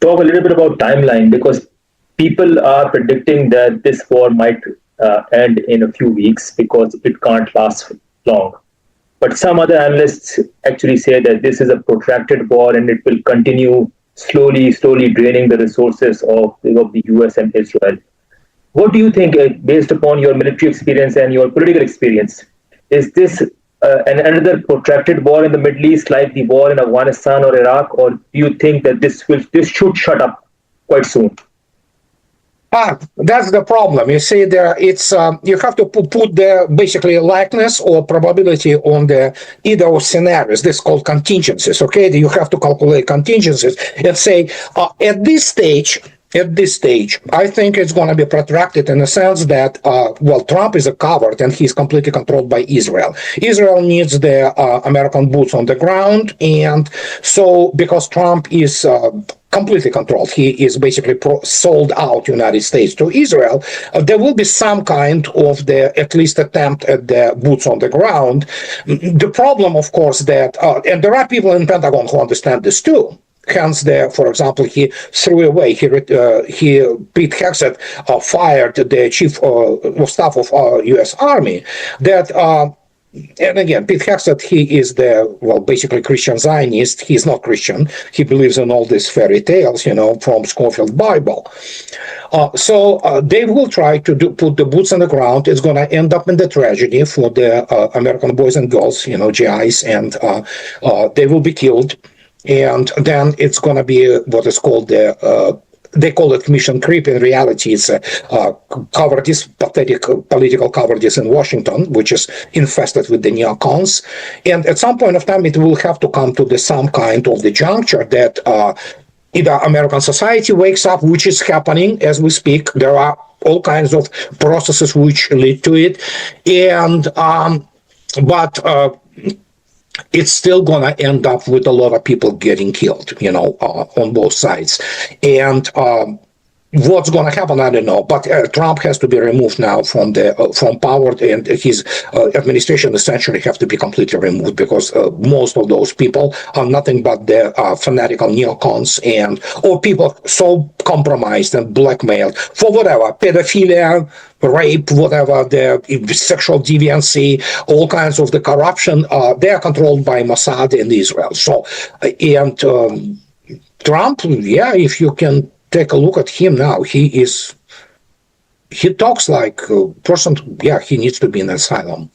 talk a little bit about timeline because people are predicting that this war might end in a few weeks because it can't last long. But some other analysts actually say that this is a protracted war and it will continue slowly draining the resources of the US and Israel. What do you think, based upon your military experience and your political experience? Is this another protracted war in the Middle East, like the war in Afghanistan or Iraq, or do you think that this should shut up quite soon? That's the problem. You see, there it's you have to put the basically likeness or probability on the either of scenarios. This is called contingencies. Okay, you have to calculate contingencies and say at this stage. At this stage, I think it's going to be protracted in the sense that, Trump is a coward and he's completely controlled by Israel. Israel needs the American boots on the ground, and so because Trump is completely controlled, he is basically sold out United States to Israel. There will be some kind of the at least attempt at the boots on the ground. The problem, of course, that and there are people in Pentagon who understand this too. Hence, for example, he threw away. Pete Hegseth fired the chief of staff of U.S. Army. And again, Pete Hegseth, he is basically Christian Zionist. He's not Christian. He believes in all these fairy tales, from Scofield Bible. So they will try to put the boots on the ground. It's going to end up in the tragedy for the American boys and girls, GIs, and they will be killed. And then it's going to be what is called they call it mission creep. In reality, it's cowardice, pathetic political cowardice in Washington, which is infested with the neocons. And at some point of time, it will have to come to some kind of the juncture that either American society wakes up, which is happening as we speak. There are all kinds of processes which lead to it. And it's still going to end up with a lot of people getting killed, on both sides. And what's going to happen, I don't know. But Trump has to be removed now from power, and his administration essentially have to be completely removed because most of those people are nothing but the fanatical neocons or people so compromised and blackmailed for whatever, pedophilia, rape, whatever, the sexual deviancy, all kinds of the corruption. They are controlled by Mossad and Israel. So, Trump, if you can take a look at him now, he talks like a person, he needs to be in asylum.